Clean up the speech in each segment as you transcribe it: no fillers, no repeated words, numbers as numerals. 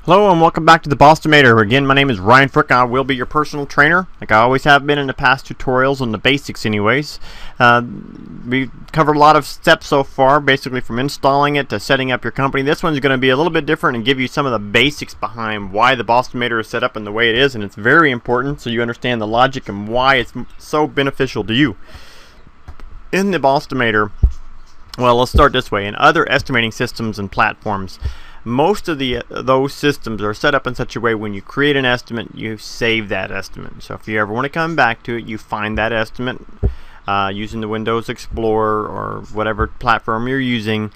Hello and welcome back to the BOSStimator. Again, my name is Ryan Frick. I will be your personal trainer, like I always have been in the past tutorials on the basics anyways. We've covered a lot of steps so far, basically from installing it to setting up your company. This one's going to be a little bit different and give you some of the basics behind why the BOSStimator is set up in the way it is, and it's very important so you understand the logic and why it's so beneficial to you. In the BOSStimator, well, let's start this way. In other estimating systems and platforms, most of those systems are set up in such a way when you create an estimate, you save that estimate. So if you ever want to come back to it, you find that estimate using the Windows Explorer or whatever platform you're using,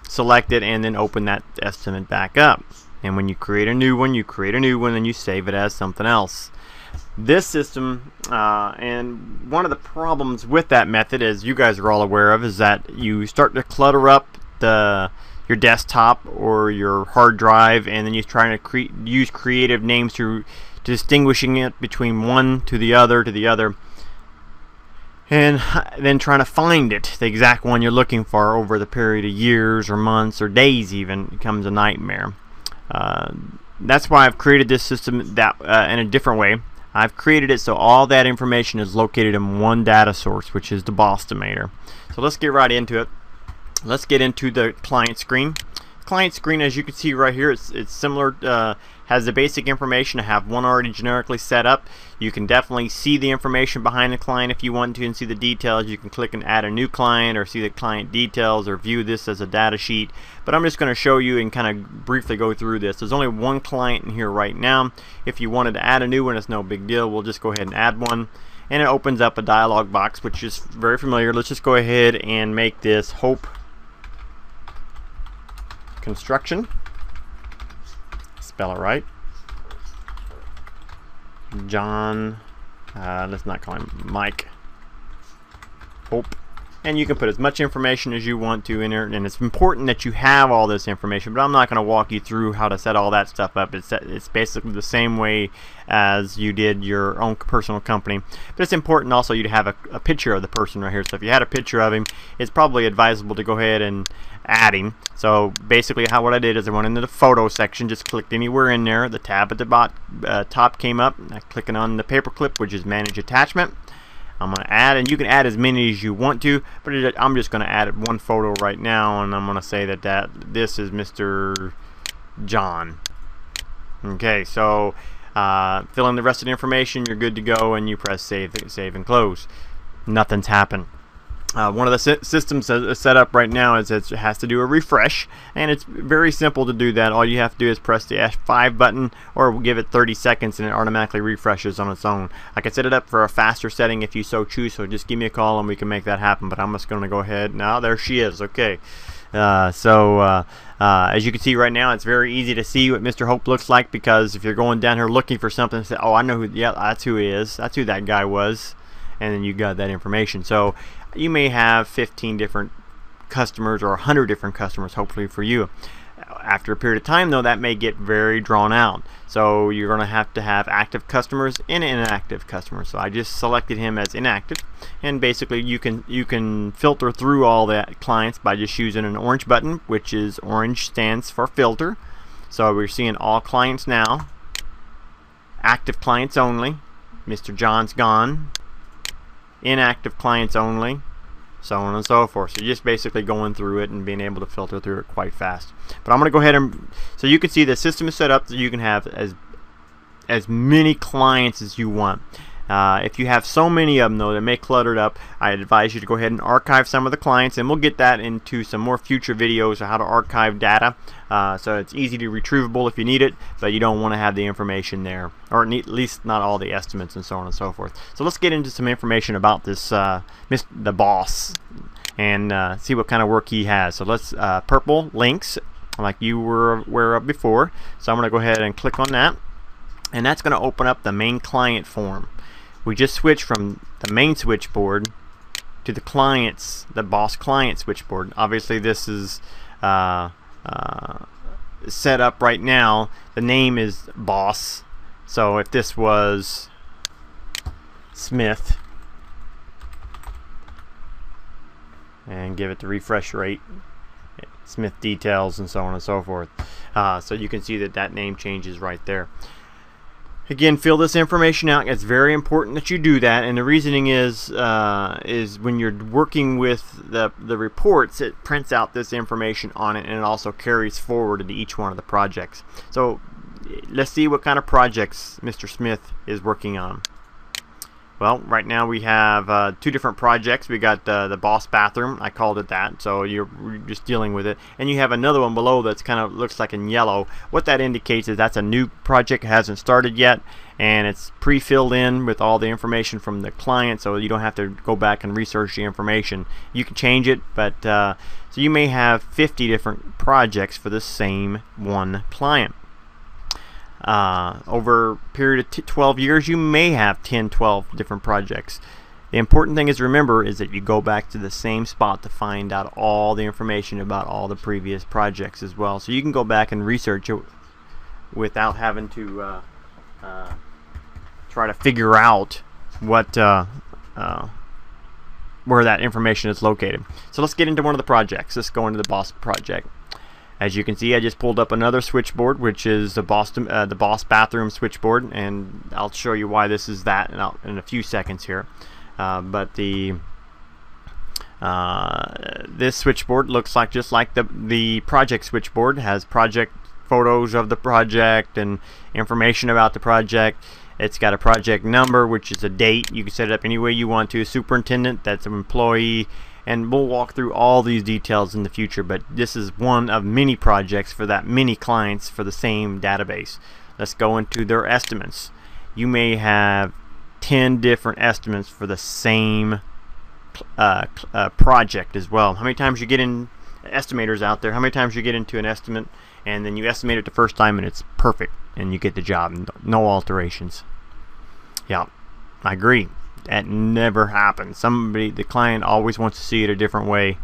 select it, and then open that estimate back up. And when you create a new one, and you save it as something else. This system, and one of the problems with that method, as you guys are all aware of, is that you start to clutter up your desktop or your hard drive, and then you're trying to use creative names to distinguishing it between one to the other, and then trying to find it, the exact one you're looking for, over the period of years or months or days even, becomes a nightmare. That's why I've created this system that in a different way. I've created it so all that information is located in one data source, which is the BOSStimator. So let's get right into it. Let's get into the client screen. Client screen, as you can see right here, it's similar, has the basic information. I have one already generically set up. You can definitely see the information behind the client if you want to and see the details. You can click and add a new client or see the client details or view this as a data sheet. But I'm just going to show you and kind of briefly go through this. There's only one client in here right now. If you wanted to add a new one, it's no big deal. We'll just go ahead and add one. And it opens up a dialog box, which is very familiar. Let's just go ahead and make this Hope Construction. Spell it right. John, let's not call him Mike. Hope. And you can put as much information as you want to in there, and it's important that you have all this information, but I'm not going to walk you through how to set all that stuff up. It's basically the same way as you did your own personal company, but it's important also you to have a picture of the person right here. So if you had a picture of him, it's probably advisable to go ahead and add him. So basically what I did is I went into the photo section, just clicked anywhere in there. The tab at the top came up. I clicking on the paperclip, which is manage attachment. I'm going to add, and you can add as many as you want to, but I'm just going to add one photo right now, and I'm going to say that this is Mr. John. Okay, so fill in the rest of the information, you're good to go, and you press save and close. Nothing's happened. One of the systems set up right now is it has to do a refresh, and it's very simple to do that. All you have to do is press the F5 button or give it 30 seconds and it automatically refreshes on its own. I can set it up for a faster setting if you so choose, so just give me a call and we can make that happen, but I'm just going to go ahead. Now there she is. Okay, as you can see right now, it's very easy to see what Mr. Hope looks like, because if you're going down here looking for something, say, oh, I know who, yeah, that's who he is, that's who that guy was, and then you got that information. So you may have 15 different customers or 100 different customers, hopefully for you. After a period of time, though, that may get very drawn out. So you're going to have active customers and inactive customers. So I just selected him as inactive, and basically you can filter through all the clients by just using an orange button, which is orange stands for filter. So we're seeing all clients now. Active clients only. Mr. John's gone. Inactive clients only, so on and so forth. So you're just basically going through it and being able to filter through it quite fast. But I'm going to go ahead and, so you can see the system is set up so you can have as many clients as you want. If you have so many of them, though, that may clutter it up, I advise you to go ahead and archive some of the clients, and we'll get that into some more future videos of how to archive data. So it's easy to retrievable if you need it, but you don't want to have the information there, or at least not all the estimates and so on and so forth. So let's get into some information about this the boss, and see what kind of work he has. So let's purple links, like you were aware of before. So I'm going to go ahead and click on that, and that's going to open up the main client form. We just switched from the main switchboard to the boss client switchboard. Obviously this is set up right now. The name is boss, so if this was Smith, and give it the refresh rate, Smith details, and so on and so forth. So you can see that that name changes right there. Again, fill this information out. It's very important that you do that, and the reasoning is when you're working with the reports, it prints out this information on it, and it also carries forward into each one of the projects. So let's see what kind of projects Mr. Smith is working on. Well, right now we have 2 different projects. We got the boss bathroom. I called it that, so you're just dealing with it. And you have another one below that's kind of looks like in yellow. What that indicates is that's a new project, hasn't started yet, and it's pre-filled in with all the information from the client, so you don't have to go back and research the information. You can change it, but so you may have 50 different projects for the same one client. Over a period of 12 years, you may have 10-12 different projects. The important thing is remember is that you go back to the same spot to find out all the information about all the previous projects as well. So you can go back and research it without having to try to figure out what where that information is located. So let's get into one of the projects. Let's go into the boss project. As you can see, I just pulled up another switchboard, which is the boss bathroom switchboard, and I'll show you why this is that in a few seconds here. But this switchboard looks like just like the project switchboard. It has project photos of the project and information about the project. It's got a project number, which is a date. You can set it up any way you want to. Superintendent, that's an employee. And we'll walk through all these details in the future, but this is one of many projects for that many clients for the same database. Let's go into their estimates. You may have 10 different estimates for the same project as well. How many times you get in estimators out there, how many times you get into an estimate and then you estimate it the first time and it's perfect and you get the job and no alterations? Yeah, I agree. That never happens. The client always wants to see it a different way,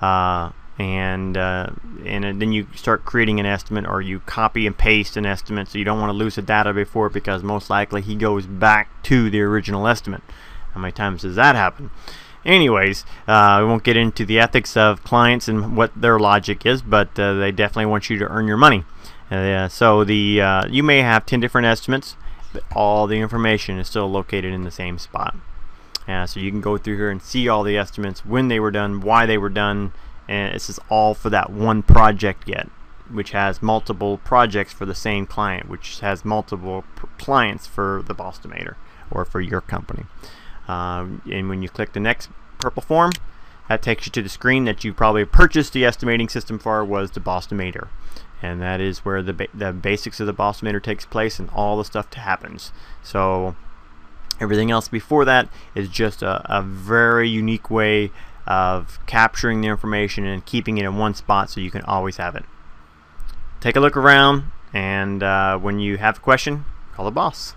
and then you start creating an estimate, or you copy and paste an estimate, so you don't want to lose the data before, because most likely he goes back to the original estimate. How many times does that happen? Anyways, we won't get into the ethics of clients and what their logic is, but they definitely want you to earn your money. So you may have 10 different estimates, but all the information is still located in the same spot. So you can go through here and see all the estimates, when they were done, why they were done, and this is all for that one project yet, which has multiple projects for the same client, which has multiple clients for the BOSStimator or for your company. And when you click the next purple form, that takes you to the screen that you probably purchased the estimating system for, was the BOSStimator. And that is where the basics of the BOSStimator takes place and all the stuff happens. So everything else before that is just a very unique way of capturing the information and keeping it in one spot so you can always have it. Take a look around, and when you have a question, call the boss.